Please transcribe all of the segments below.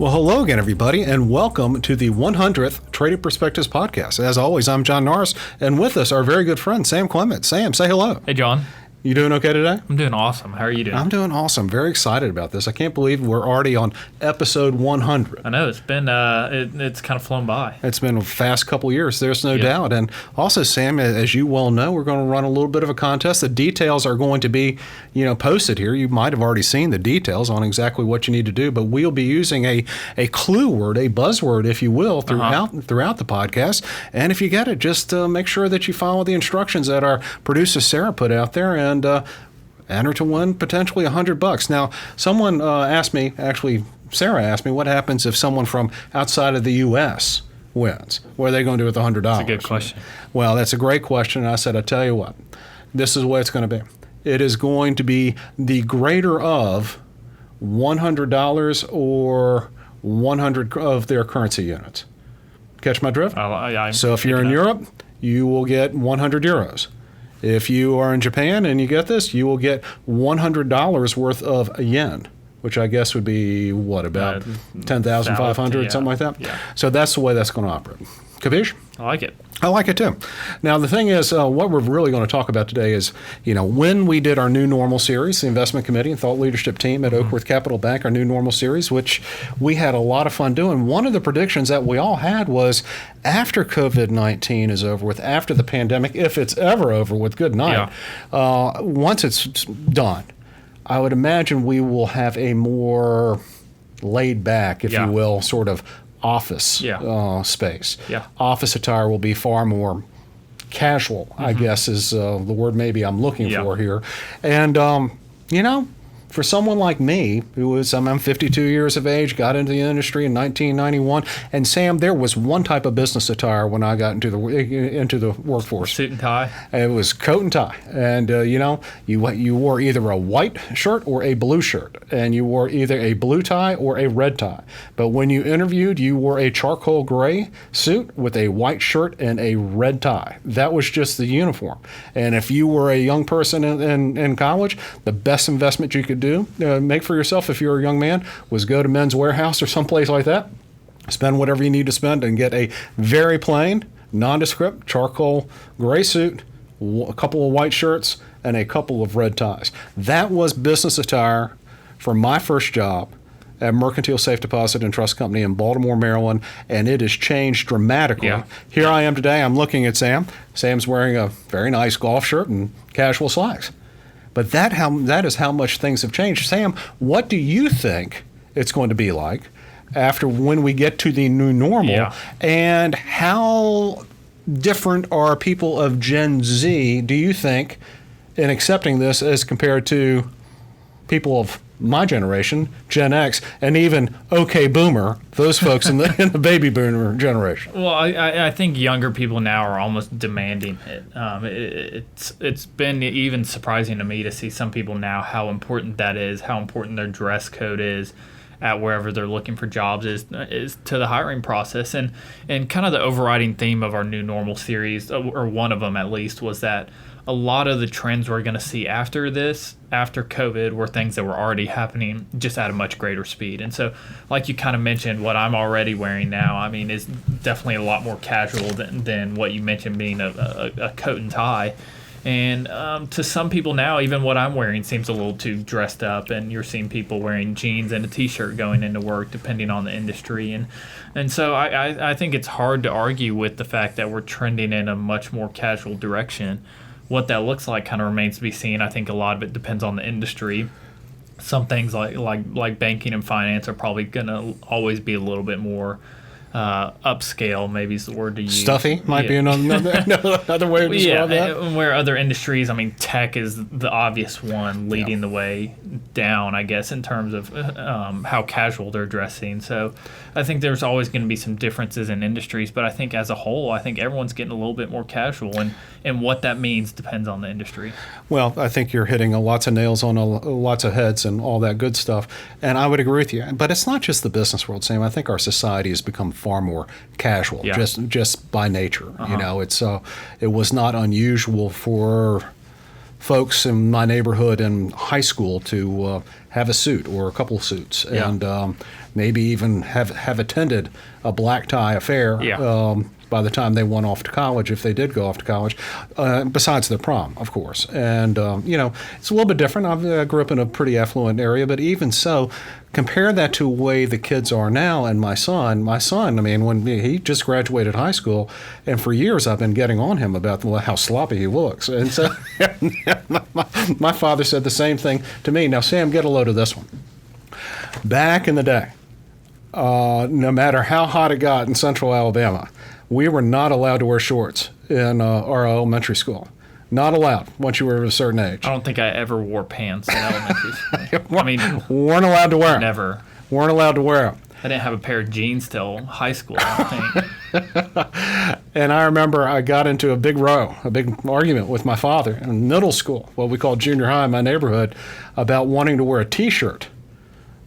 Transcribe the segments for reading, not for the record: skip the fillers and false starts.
Well, hello again, everybody, and welcome to the 100th Trading Perspectives podcast. As always, I'm John Norris, and with us, our very good friend, Sam Clement. Sam, say hello. Hey, John. You doing okay today? I'm doing awesome. How are you doing? I'm doing awesome. Very excited about this. I can't believe we're already on episode 100. I know. It's been, it's kind of flown by. It's been a fast couple years, there's no doubt. And also, Sam, as you well know, we're going to run a little bit of a contest. The details are going to be, posted here. You might have already seen the details on exactly what you need to do, but we'll be using a clue word, a buzzword, if you will, throughout the podcast. And if you get it, just make sure that you follow the instructions that our producer, Sarah, put out there, and enter to win potentially $100. Now, someone asked me, actually, Sarah asked me, what happens if someone from outside of the U.S. wins? What are they going to do with $100? That's a good question. Well, that's a great question. And I said, I'll tell you what, this is what it's going to be. It is going to be the greater of $100 or 100 of their currency units. Catch my drift? So if you're in Europe, you will get 100 euros. If you are in Japan and you get this, you will get $100 worth of yen, which I guess would be, about 10,500, something like that? Yeah. So that's the way that's going to operate. Capiche? I like it. I like it too. Now, the thing is, what we're really going to talk about today is, when we did our New Normal series, the investment committee and thought leadership team at Oakworth Capital Bank, our New Normal series, which we had a lot of fun doing. One of the predictions that we all had was after COVID-19 is over with, after the pandemic, if it's ever over with, good night, once it's done, I would imagine we will have a more laid back, if you will, sort of office space. Yeah. Office attire will be far more casual, I guess is the word maybe I'm looking for here. And, for someone like me, who is, I'm 52 years of age, got into the industry in 1991, and Sam, there was one type of business attire when I got into the workforce. Suit and tie? It was coat and tie. And, you wore either a white shirt or a blue shirt, and you wore either a blue tie or a red tie. But when you interviewed, you wore a charcoal gray suit with a white shirt and a red tie. That was just the uniform. And if you were a young person in college, the best investment you could make for yourself if you're a young man was go to Men's Warehouse or someplace like that, spend whatever you need to spend, and get a very plain, nondescript charcoal gray suit, a couple of white shirts, and a couple of red ties. That was business attire for my first job at Mercantile Safe Deposit and Trust Company in Baltimore, Maryland, and it has changed dramatically. Yeah. Here I am today. I'm looking at Sam. Sam's wearing a very nice golf shirt and casual slacks. But that is how much things have changed. Sam, what do you think it's going to be like when we get to the new normal? Yeah. And how different are people of Gen Z, do you think, in accepting this as compared to people of my generation, Gen X, and even OK Boomer, those folks in the baby boomer generation? Well, I think younger people now are almost demanding it. It's been even surprising to me to see some people now how important that is, how important their dress code is at wherever they're looking for jobs is to the hiring process. And kind of the overriding theme of our New Normal series, or one of them at least, was that a lot of the trends we're going to see after COVID, were things that were already happening just at a much greater speed. And so, like you kind of mentioned, what I'm already wearing now, I mean, is definitely a lot more casual than what you mentioned being a coat and tie. And to some people now, even what I'm wearing seems a little too dressed up, and you're seeing people wearing jeans and a t-shirt going into work, depending on the industry. And so I think it's hard to argue with the fact that we're trending in a much more casual direction. What that looks like kind of remains to be seen. I think a lot of it depends on the industry. Some things like banking and finance are probably going to always be a little bit more upscale, maybe is the word to use. Stuffy might be another way to describe that. Where other industries, I mean, tech is the obvious one leading the way down, I guess, in terms of how casual they're dressing. So I think there's always going to be some differences in industries, but I think as a whole, I think everyone's getting a little bit more casual, and what that means depends on the industry. Well, I think you're hitting lots of nails on lots of heads and all that good stuff, and I would agree with you. But it's not just the business world, Sam. I think our society has become far more casual, just by nature. You know, it was not unusual for folks in my neighborhood in high school to have a suit or a couple of suits, and maybe even have attended a black tie affair. By the time they went off to college, if they did go off to college, besides their prom, of course. And, it's a little bit different. I grew up in a pretty affluent area, but even so, compare that to the way the kids are now. And my son, I mean, when he just graduated high school, and for years I've been getting on him about how sloppy he looks. And so my father said the same thing to me. Now, Sam, get a load of this one. Back in the day, no matter how hot it got in central Alabama, we were not allowed to wear shorts in our elementary school. Not allowed once you were of a certain age. I don't think I ever wore pants in elementary school. I mean, weren't allowed to wear them. Never. Weren't allowed to wear them. I didn't have a pair of jeans till high school, I think. And I remember I got into a big argument with my father in middle school, what we call junior high in my neighborhood, about wanting to wear a T-shirt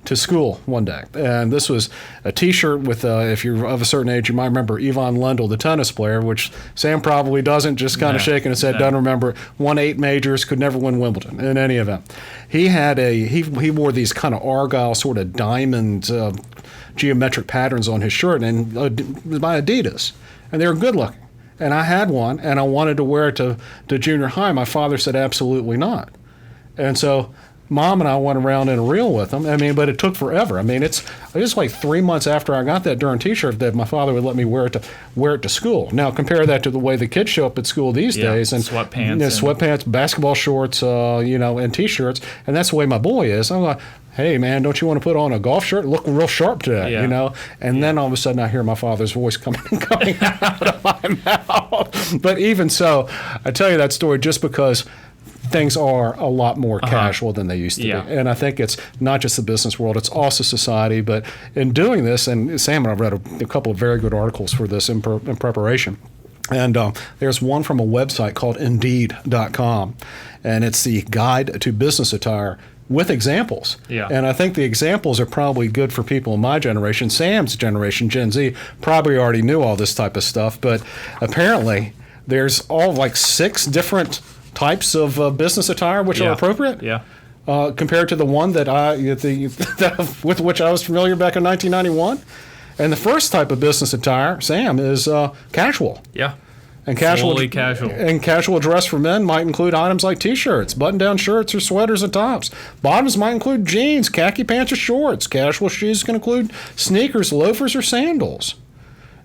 to school one day. And this was a T-shirt with, if you're of a certain age, you might remember Yvonne Lendl, the tennis player, which Sam probably doesn't, just kind of shaking his head, doesn't remember. Won 8 majors, could never win Wimbledon in any event. He had he wore these kind of Argyle sort of diamond geometric patterns on his shirt, and by Adidas. And they were good looking. And I had one, and I wanted to wear it to junior high. My father said absolutely not. And so Mom and I went around in a reel with them. I mean, but it took forever. I mean, it's like 3 months after I got that darn T-shirt that my father would let me wear it to school. Now compare that to the way the kids show up at school these days, and sweatpants, sweatpants, basketball shorts, and T-shirts, and that's the way my boy is. I'm like, hey man, don't you want to put on a golf shirt? Look real sharp today, And then all of a sudden I hear my father's voice coming out of my mouth. But even so, I tell you that story just because things are a lot more casual than they used to be. And I think it's not just the business world, it's also society. But in doing this, and Sam and I read a couple of very good articles for this in preparation. And there's one from a website called Indeed.com, and it's the Guide to Business Attire with examples. And I think the examples are probably good for people in my generation. Sam's generation, Gen Z, probably already knew all this type of stuff. But apparently there's all like 6 different types of business attire which are appropriate. Compared to the one that with which I was familiar back in 1991. And the first type of business attire, Sam, is casual. And fully casual. And casual dress for men might include items like T-shirts, button-down shirts, or sweaters and tops. Bottoms might include jeans, khaki pants, or shorts. Casual shoes can include sneakers, loafers, or sandals.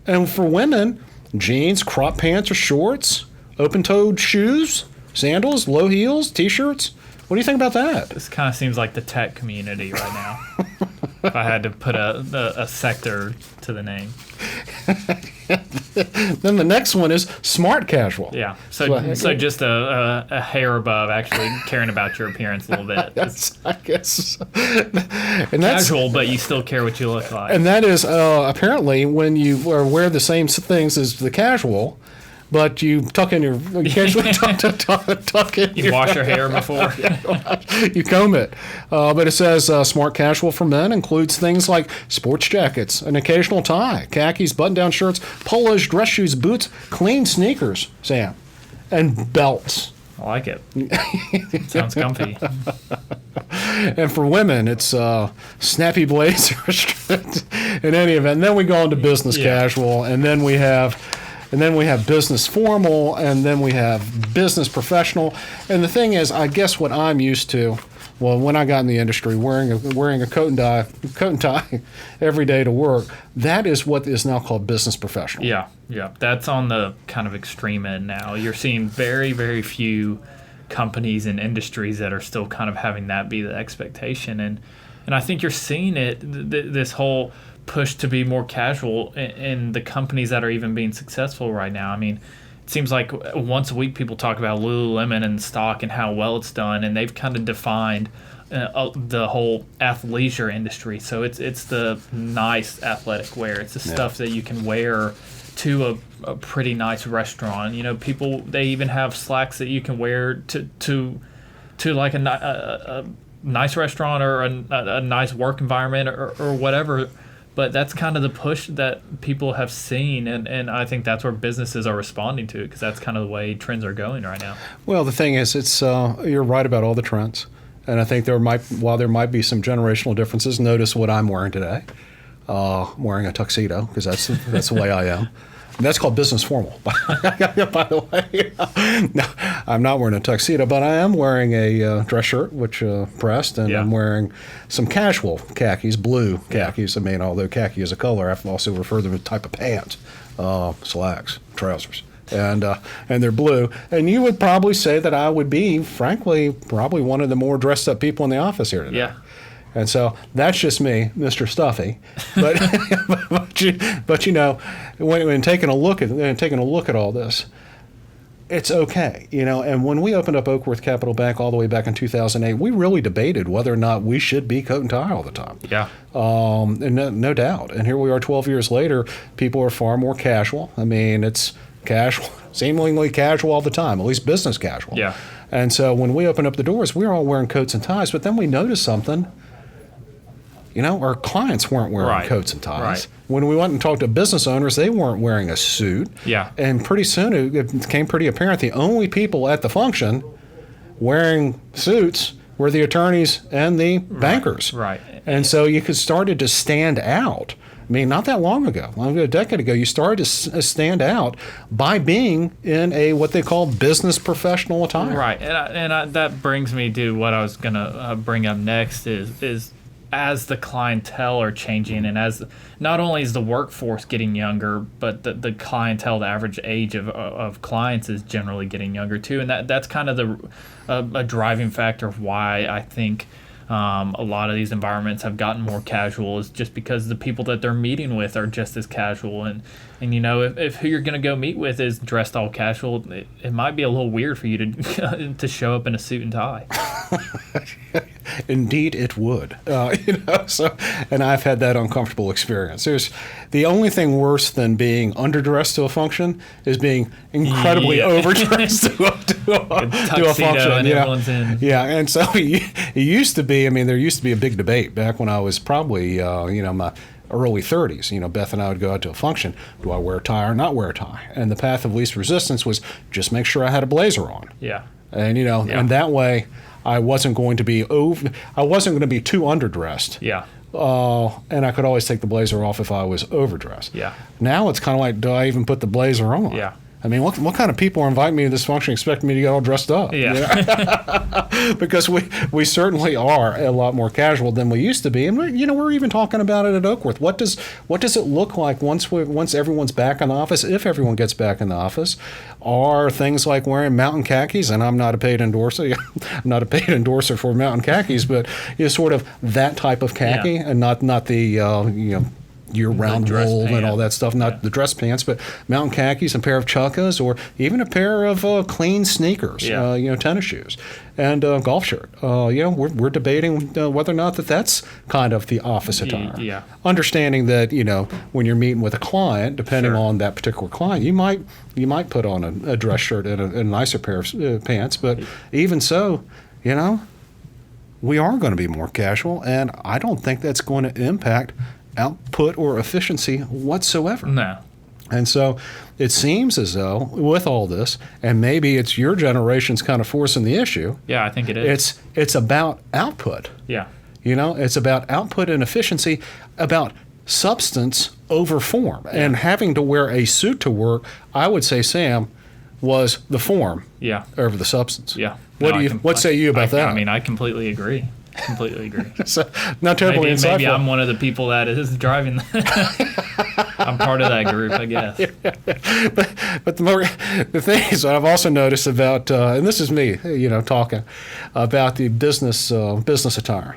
And for women, jeans, crop pants or shorts, open-toed shoes, sandals, low heels, T-shirts. What do you think about that? This kind of seems like the tech community right now. If I had to put a sector to the name. Then the next one is smart casual. So just a hair above actually caring about your appearance a little bit. I guess. And casual, but you still care what you look like. And that is apparently when you wear the same things as the casual, but you tuck in your occasionally tuck in. You wash your hair before. You comb it. But it says smart casual for men includes things like sports jackets, an occasional tie, khakis, button-down shirts, polos, dress shoes, boots, clean sneakers, Sam, and belts. I like it. Sounds comfy. And for women, it's snappy blazers. In any event, and then we go into business casual, and then we have business formal, and then we have business professional. And the thing is, I guess what I'm used to, well, when I got in the industry, wearing a coat and tie every day to work, that is what is now called business professional. Yeah. That's on the kind of extreme end now. You're seeing very, very few companies and industries that are still kind of having that be the expectation. And I think you're seeing it, this whole push to be more casual in the companies that are even being successful right now. I mean, it seems like once a week people talk about Lululemon and stock and how well it's done, and they've kind of defined the whole athleisure industry. So it's the nice athletic wear. It's the stuff that you can wear to a pretty nice restaurant. You know, people, they even have slacks that you can wear to like a nice restaurant or a nice work environment or whatever. But that's kind of the push that people have seen, and I think that's where businesses are responding to it, because that's kind of the way trends are going right now. Well, the thing is, it's you're right about all the trends, and I think while there might be some generational differences, notice what I'm wearing today. I'm wearing a tuxedo because that's the way I am. And that's called business formal, by the way. No, I'm not wearing a tuxedo, but I am wearing a dress shirt, which pressed, and I'm wearing some casual khakis, blue khakis. I mean, although khaki is a color, I also refer to them as a type of pants, slacks, trousers. And they're blue. And you would probably say that I would be, frankly, probably one of the more dressed up people in the office here today. Yeah. And so that's just me, Mr. Stuffy. But but you know, when taking a look at all this, it's okay, you know. And when we opened up Oakworth Capital Bank all the way back in 2008, we really debated whether or not we should be coat and tie all the time. Yeah. And no doubt. And here we are 12 years later, people are far more casual. I mean, it's casual, seemingly casual all the time, at least business casual. Yeah. And so when we opened up the doors, we were all wearing coats and ties, but then we noticed something. You know, our clients weren't wearing coats and ties. Right. When we went and talked to business owners, they weren't wearing a suit. Yeah. And pretty soon it became pretty apparent the only people at the function wearing suits were the attorneys and the bankers. Right. And so you started to stand out. I mean, not that long ago, a decade ago, you started to stand out by being in a what they call business professional attire. Right. And that brings me to what I was going to bring up next is as the clientele are changing, and as not only is the workforce getting younger, but the clientele, the average age of clients is generally getting younger too, and that's kind of a driving factor of why I think a lot of these environments have gotten more casual, is just because the people that they're meeting with are just as casual, and you know, if who you're going to go meet with is dressed all casual, it might be a little weird for you to show up in a suit and tie. Indeed, it would. You know, so, and I've had that uncomfortable experience. There's the only thing worse than being underdressed to a function is being incredibly overdressed to a function. And everyone's in. Yeah, and so it used to be. I mean, there used to be a big debate back when I was probably, you know, my early 30s. You know, Beth and I would go out to a function. Do I wear a tie or not wear a tie? And the path of least resistance was just make sure I had a blazer on. Yeah. And you know, and that way, I wasn't going to be too underdressed. Yeah. And I could always take the blazer off if I was overdressed. Yeah. Now it's kind of like, do I even put the blazer on? Yeah. I mean, what kind of people are inviting me to this function expecting me to get all dressed up? Yeah. Because we certainly are a lot more casual than we used to be. And we're even talking about it at Oakworth. What does it look like once everyone's back in the office, if everyone gets back in the office? Are things like wearing mountain khakis, and I'm not a paid endorser. I'm not a paid endorser for mountain khakis, but it's sort of that type of khaki, and not the year-round wool and all that stuff, not the dress pants, but mountain khakis, a pair of chukkas, or even a pair of clean sneakers, tennis shoes, and a golf shirt. We're debating whether or not that's kind of the office attire. Yeah. Understanding that, when you're meeting with a client, depending on that particular client, you might put on a dress shirt and a nicer pair of pants, but even so, we are going to be more casual, and I don't think that's going to impact output or efficiency whatsoever. No. And so it seems as though with all this, and maybe it's your generation's kind of forcing the issue. Yeah, I think it is. It's about output. Yeah. It's about output and efficiency, about substance over form. Yeah. And having to wear a suit to work, I would say, Sam, was the form over the substance. Yeah. What say you about that? I mean, I completely agree. Completely agree. So, not terribly insightful. Maybe I'm one of the people that is driving. I'm part of that group, I guess. But the thing is, what I've also noticed about, and this is me, talking about the business attire.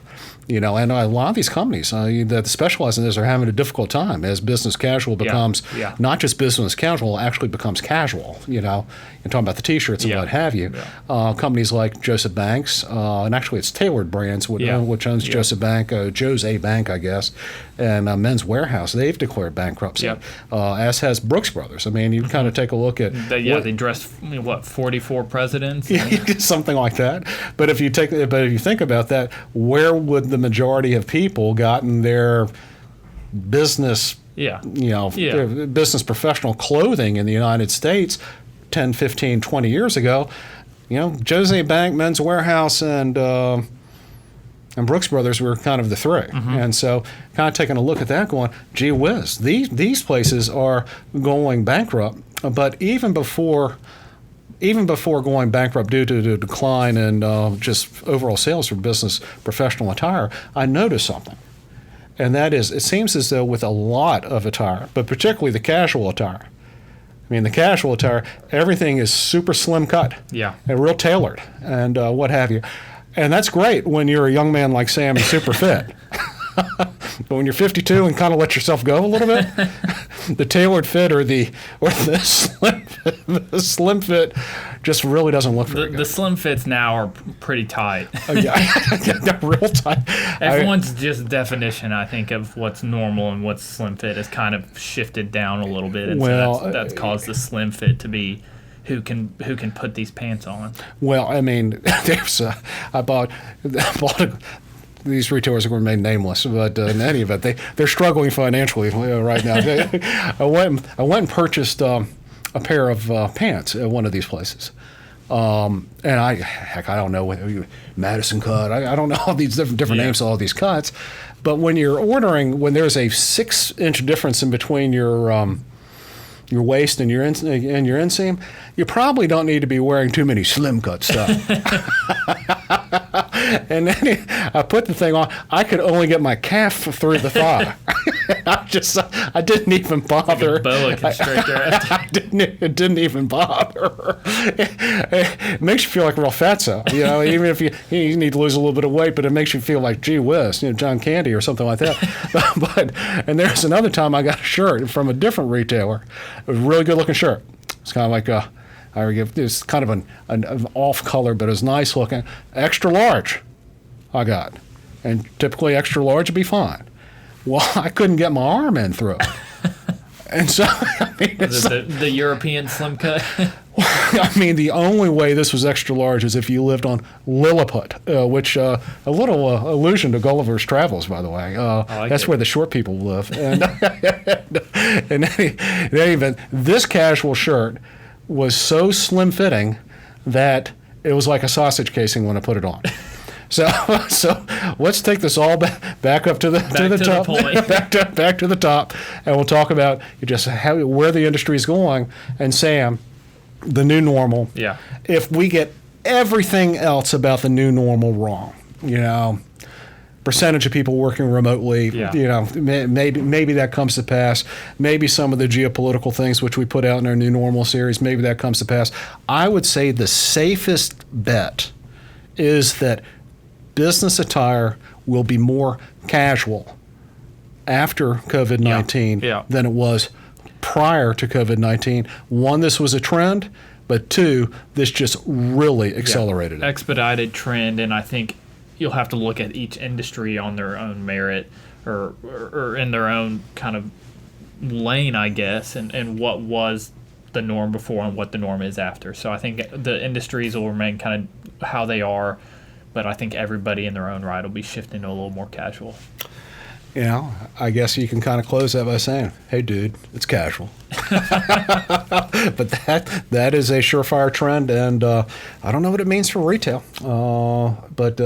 And a lot of these companies that specialize in this are having a difficult time as business casual becomes not just business casual, actually becomes casual. You're talking about the T-shirts and what have you. Yeah. Companies like Joseph Banks, and actually it's Tailored Brands, which owns Joseph Bank, Joe's A Bank, I guess, and Men's Warehouse. They've declared bankruptcy, as has Brooks Brothers. I mean, you kind of take a look at they dressed 44 presidents, something like that. But if you think about that, where would the majority of people gotten their business, Yeah. business professional clothing in the United States 10, 15, 20 years ago, Jose Bank, Men's Warehouse, and Brooks Brothers were kind of the three. And so kind of taking a look at that going, gee whiz, these places are going bankrupt. But even before going bankrupt due to the decline in just overall sales for business professional attire, I noticed something. And that is, it seems as though with a lot of attire, but particularly the casual attire, the casual attire, everything is super slim cut. Yeah. And real tailored and what have you. And that's great when you're a young man like Sam and super fit. But when you're 52 and kind of let yourself go a little bit, the tailored fit or the slim fit just really doesn't look very good. The slim fits now are pretty tight. Oh, yeah. They're real tight. Everyone's just definition, I think, of what's normal and what's slim fit has kind of shifted down a little bit. And so that's caused the slim fit to be who can put these pants on. Well, I bought these retailers are going to remain nameless, but in any event, they're struggling financially right now. I went and purchased a pair of pants at one of these places, and I don't know Madison cut. I don't know all these different names of all these cuts, but when you're ordering, when there's a 6-inch difference in between your waist and your inseam, you probably don't need to be wearing too many slim cut stuff. And then I put the thing on. I could only get my calf through the thigh. I didn't even bother. Like a boa constrictor. It didn't even bother. It makes you feel like a real fatso, even if you need to lose a little bit of weight, but it makes you feel like, gee whiz, John Candy or something like that. And there's another time I got a shirt from a different retailer. It was a really good looking shirt. It's kind of like it's kind of an off color, but it's nice looking. Extra large, I got, and typically extra large would be fine. Well, I couldn't get my arm in through it, and so Was it the European slim cut? The only way this was extra large is if you lived on Lilliput, which a little allusion to Gulliver's Travels, by the way. That's where the short people live. And in any event, this casual shirt was so slim fitting that it was like a sausage casing when I put it on. So let's take this all back up to the top, back to the top, and we'll talk about just where the industry is going. And Sam, the new normal. Yeah. If we get everything else about the new normal wrong, percentage of people working remotely, maybe that comes to pass. Maybe some of the geopolitical things which we put out in our new normal series, maybe that comes to pass. I would say the safest bet is that business attire will be more casual after COVID-19 than it was prior to COVID-19. One, this was a trend, but two, this just really accelerated it. Expedited trend, and I think you'll have to look at each industry on their own merit or in their own kind of lane, I guess, and what was the norm before and what the norm is after. So I think the industries will remain kind of how they are, but I think everybody in their own right will be shifting to a little more casual. I guess you can kind of close that by saying, hey, dude, it's casual. But that is a surefire trend, and I don't know what it means for retail. But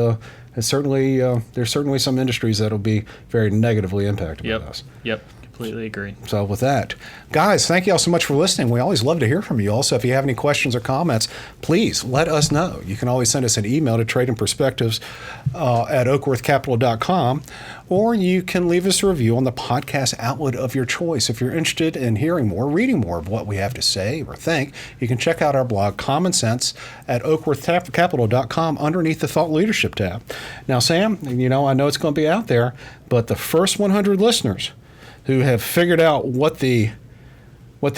it's certainly there's certainly some industries that will be very negatively impacted by this. Yep. Completely agree. So with that, guys, thank you all so much for listening. We always love to hear from you. Also, if you have any questions or comments, please let us know. You can always send us an email to tradingperspectives at oakworthcapital.com, or you can leave us a review on the podcast outlet of your choice. If you're interested in hearing more, reading more of what we have to say or think, you can check out our blog, Common Sense, at oakworthcapital.com underneath the Thought Leadership tab. Now, Sam, I know it's going to be out there, but the first 100 listeners who have figured out what the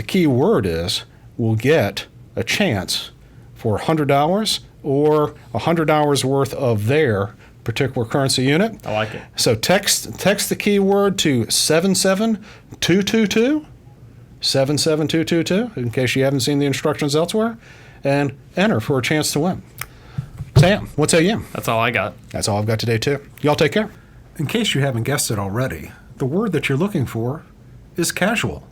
key word is will get a chance for $100 or $100 worth of their particular currency unit. I like it. So text the keyword to 77222, 77222, in case you haven't seen the instructions elsewhere, and enter for a chance to win. Sam, what's that you? That's all I got. That's all I've got today, too. Y'all take care. In case you haven't guessed it already, the word that you're looking for is casual.